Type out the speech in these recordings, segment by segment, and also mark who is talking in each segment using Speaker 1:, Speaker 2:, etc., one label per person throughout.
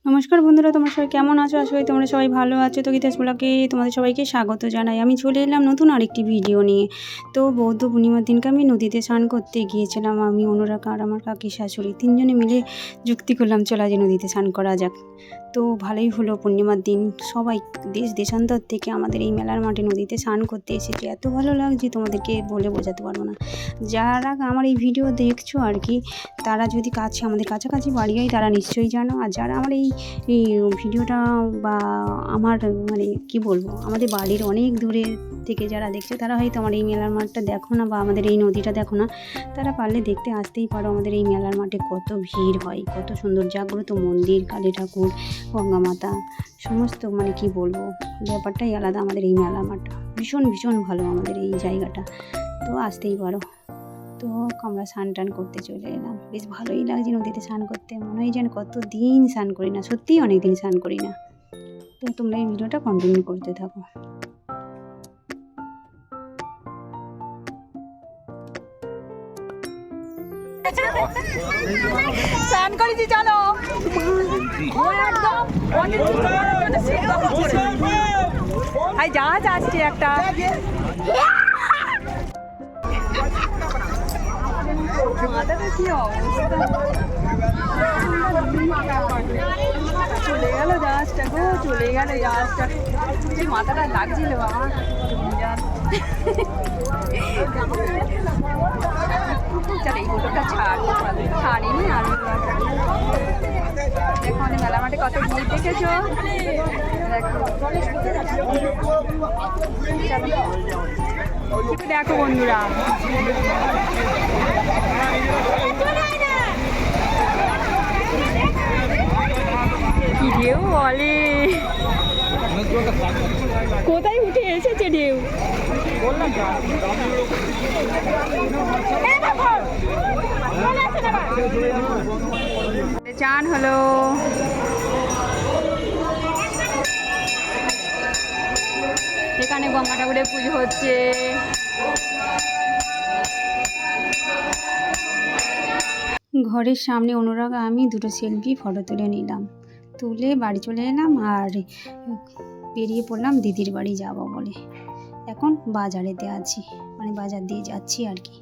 Speaker 1: নমস্কার বন্ধুরা, তোমরা সবাই কেমন আছো? আশা করি তোমরা সবাই ভালো আছো। তো গীতাস ব্লগে তোমাদের সবাইকে স্বাগত জানাই। আমি চলে এলাম নতুন আরেকটি ভিডিও নিয়ে। তো বৌদ্ধ পূর্ণিমার দিনকে আমি নদীতে স্নান করতে গিয়েছিলাম। আমি, অনুরাগ আর আমার কাকি শাশুড়ি তিনজনে মিলে যুক্তি করলাম, চলো আজ নদীতে স্নান করা যাক। তো ভালোই হলো, পূর্ণিমার দিন সবাই দেশান্তর থেকে আমাদের এই মেলার মাঠে নদীতে স্নান করতে এসেছে। এত ভালো লাগছে তোমাদেরকে বলে বোঝাতে পারবো না। যারা আমার এই ভিডিও দেখছো আর কি, তারা যদি আমাদের কাছাকাছি বাড়ি হয় তারা নিশ্চয়ই জানো। আর যারা আমার এই ভিডিওটা বা আমার মানে কি বলবো, আমাদের বাড়ির অনেক দূরে থেকে যারা দেখছে তারা হয়তো আমার এই মেলার মাঠটা দেখো না বা আমাদের এই নদীটা দেখো না, তারা পারলে দেখতে আসতেই পারো। আমাদের এই মেলার মাঠে কত ভিড় হয়, কত সুন্দর জাগ্রত মন্দির, কালী ঠাকুর, গঙ্গা মাতা, সমস্ত মানে কি বলবো, ব্যাপারটাই আলাদা। আমাদের এই মেলার মাঠটা ভীষণ ভীষণ ভালো, আমাদের এই জায়গাটা। তো আসতেই পারো। তো আমরা স্নান টান করতে চলে এলাম। বেশ ভালোই লাগছে নদীতে স্নান করতে, মনে হয় যেন কত দিন স্নান করি না, সত্যিই অনেক দিন স্নান করি না। তো তোমরা এই ভিডিওটা কন্টিনিউ করতে থাকো।
Speaker 2: স্নান করেছি, চলো। জাহাজ আসছে একটা। মাথাটা কি অবস্থা, চলে গেল জাহাজটা গো, চলে গেল জাহাজটা। যে মাথাটা লাগছিল আমার, চল এই ফটোটা ছাড়িনি। আর দেখো আমাদের মেলা মাঠে কত ভিড় দেখেছো, দেখো বন্ধুরা। কি ঢেউ বলে, কোথায় উঠে এসেছে ঢেউ। চান হলো, এখানে গঙ্গা ঠাকুরের পুজো হচ্ছে।
Speaker 1: ঘরের সামনে অনুরাগ আমি দুটো সেলফি ফটো তুলে নিলাম, তুলে বাড়ি চলে এলাম আর বেরিয়ে পড়লাম দিদির বাড়ি যাব বলে। এখন বাজারেতে আছি, মানে বাজার দিয়ে যাচ্ছি আর কি।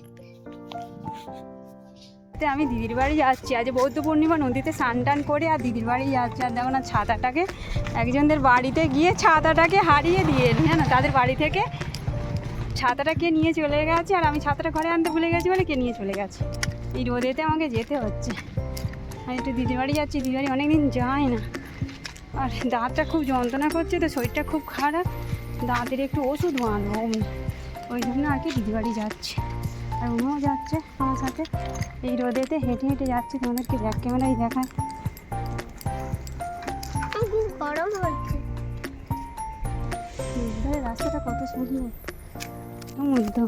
Speaker 2: আমি দিদির বাড়ি যাচ্ছি, আজ বৌদ্ধ পূর্ণিমা, নদীতে স্নান টান করে আর দিদির বাড়ি যাচ্ছি। আর দেখো না, ছাতাটাকে একজনদের বাড়িতে গিয়ে ছাতাটাকে হারিয়ে দিয়ে এলি, হ্যাঁ না, তাদের বাড়ি থেকে ছাতাটা কে নিয়ে চলে গেছে। আর আমি ছাতাটা ঘরে আনতে ভুলে গেছি বলে কে নিয়ে চলে গেছে। এই রোদেতে আমাকে যেতে হচ্ছে। আমি একটু দিদির বাড়ি যাচ্ছি, দিদির বাড়ি অনেকদিন যাই না। আর দাঁতটা খুব যন্ত্রণা করছে, তো শরীরটা খুব খারাপ, দাঁতের একটু ওষুধ বানাবো, ওই জন্য আর কি দিদির বাড়ি যাচ্ছে। আর উনিও যাচ্ছে আমার সাথে। এই রোদেতে হেঁটে হেঁটে যাচ্ছে, তোমাদেরকে ব্যাক ক্যামেরায় দেখায়।
Speaker 3: গরম হচ্ছে,
Speaker 1: রাস্তাটা কত সুন্দর।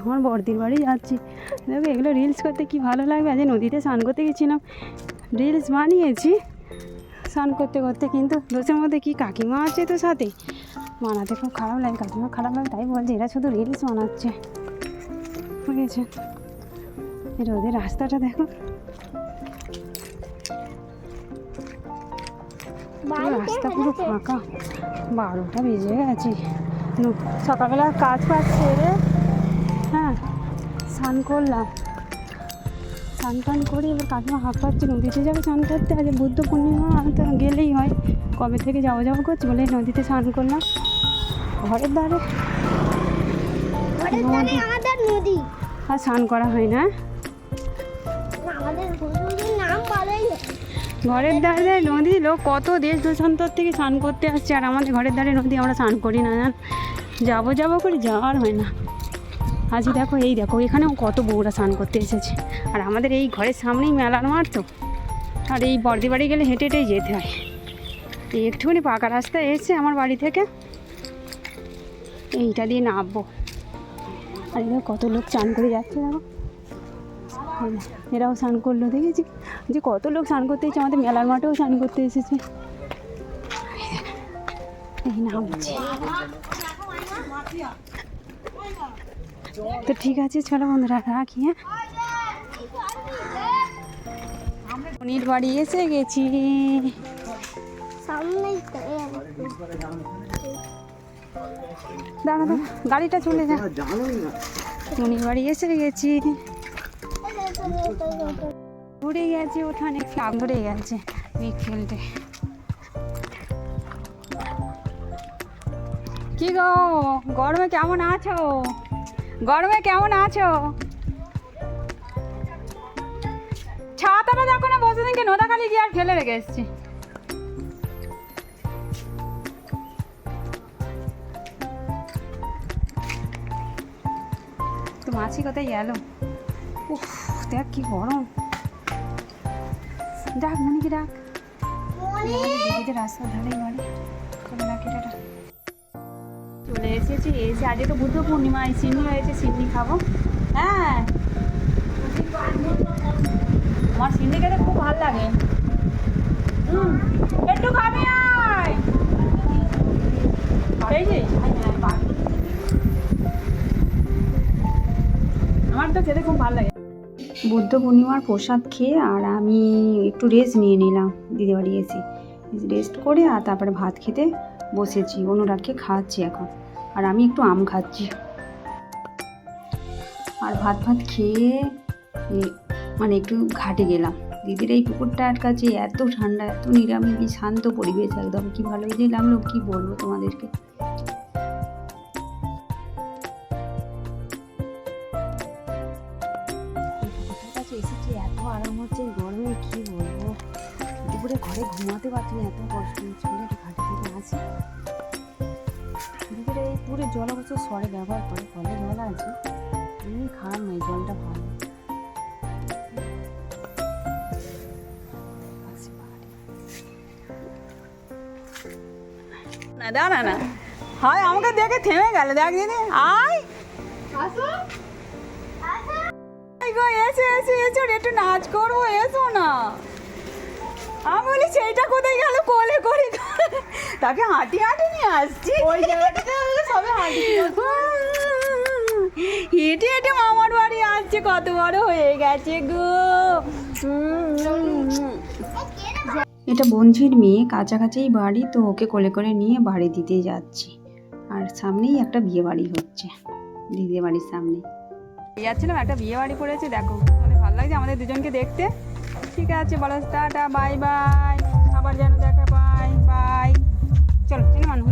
Speaker 1: আমার বড়দির বাড়ি যাচ্ছি, দেখো এগুলো রিলস করতে কি ভালো লাগবে। আজ নদীতে স্নান করতে গেছিলাম, রিলস বানিয়েছি স্নান করতে করতে, কিন্তু দোষের মধ্যে কি কাকিমা আছে তো সাথে, বানাতে খুব খারাপ লাগে। কাকিমা খারাপ লাগে, তাই বলছে এরা শুধু রিলস বানাচ্ছে, বুঝেছে। রোদের রাস্তাটা দেখো, রাস্তা পুরো ফাঁকা। 12টা বেজে গেছে। সকালবেলা কাজ ফাজ সেরে হ্যাঁ স্নান করলাম, স্নান টান করে এবার কাকিমা হাঁক পাচ্ছে নদীতে যাবে স্নান করতে। আজ বুদ্ধ পূর্ণিমা, আমি তো গেলেই হয়, কবে থেকে যাওয়া করছি বলে নদীতে স্নান করলাম। ঘরের ধারে
Speaker 3: নদী,
Speaker 1: আর স্নান করা হয় না। ঘরের ধারে নদী, লোক কত দেশ দেশান্তর থেকে স্নান করতে আসছে, আর আমাদের ঘরের ধারে নদী, আমরা স্নান করি না। যাবো করে যাওয়ার হয় না। আজ দেখো, এই দেখো এখানেও কত বউরা স্নান করতে এসেছে। আর আমাদের এই ঘরের সামনেই মেলার মাঠ তো, আর এই বর্দি বাড়ি গেলে হেঁটে হেঁটেই যেতে হয়। এই একটুখানি পাকা রাস্তা এসে আমার বাড়ি থেকে এইটা দিয়ে নামবো। আর এখানে কত লোক স্নান করে যাচ্ছে, দেখো এরাও স্নান করলো, দেখেছি যে কত লোক স্নান করতে এসেছে। আমাদের মেলার মাঠেও স্নান করতে এসেছে। এই নামছে। তো ঠিক আছে, চলো বন্ধুরা রাখি। হ্যাঁ, মনির বাড়ি এসে গেছি।
Speaker 3: সামনেই তো
Speaker 2: দাঁড়া দাঁড়া, গাড়িটা চলে যা। মনির বাড়ি এসে গেছি, ঘুরে গেছে ওখানে, ফ্লাগ ধরে গেছে বিগ ফিল্ডে। কি গো, গরমে কেমন আছো? গরমে কেমন আছো? ছাতাটা দেখো না, বসে দিনকে নোদাখালি গিয়ে আর ফেলে রেখে এসছি। তো মাছি কোথায় গেল? উফ, দেখ কি গরম। ডাক মনিকে ডাক, দিদিদের রাস্তার ধারেই বাড়ি, করে ডাক এটা। চলে এসেছি, এসে আজকে তো বুদ্ধ পূর্ণিমা, এই সিন্নি হয়েছে, সিন্নি খাবো। হ্যাঁ, আমার সিন্নি খেতে খুব ভালো লাগে। একটু খাবি আয়। এই যে আমার তো খেতে খুব ভালো লাগে।
Speaker 1: বুদ্ধ পূর্ণিমার প্রসাদ খেয়ে আর আমি একটু রেস্ট নিয়ে নিলাম দিদি বাড়ি এসে, রেস্ট করে আর তারপরে ভাত খেতে বসেছি। অনুরাগকে খাওয়াচ্ছি এখন, আর আমি একটু আম খাচ্ছি। আর ভাত খেয়ে মানে একটু ঘাটে গেলাম। দিদির এই পুকুরটার কাছে এত ঠান্ডা, এত নিরামিষ শান্ত পরিবেশ, একদম কি ভালো লাগলো, কি বলবো তোমাদেরকে। কাছে এসেছি, এত আরাম হচ্ছে এই গরমে, কি বলবো। দুপুরে ঘরে ঘুমাতে পারছি না, এত কষ্ট হচ্ছে। একটু ঘাটে থেকে আসি। দুপুরে এই পুরে জল অবশ্য সরে ব্যবহার করে, কলে জল আছে, এমনি খারাপ নয়, জলটা ভালো।
Speaker 2: না দাঁড়া না, হয় আমাকে দেখে থেমে গেল। দেখ দিদি, আয় গো, এসো এসো এসো, একটু নাচ করবো, এসো না। আমি বলি সেইটা কোথায় গেল, কোলে করে তাকে হাঁটি হাঁটি নিয়ে আসছি। ওই জায়গাটাতে সবে হাঁটি হেঁটে হেঁটে মামার বাড়ি আসছে, কত বড় হয়ে গেছে গো।
Speaker 1: এটা বোনঝির মেয়ে, কাছাকাছিই বাড়ি, তো ওকে কোলে করে নিয়ে বাড়ি দিতে যাচ্ছি। আর সামনেই একটা বিয়ে বাড়ি হচ্ছে, দিদির বাড়ির সামনে
Speaker 2: যাচ্ছিলাম, একটা বিয়ে বাড়ি পড়েছে, দেখো মানে ভালো লাগছে আমাদের দুজনকে দেখতে। ঠিক আছে, বলো টাটা, বাই বাই, আবার যেন দেখা পাই, বাই। চলো, চিনি মানুষ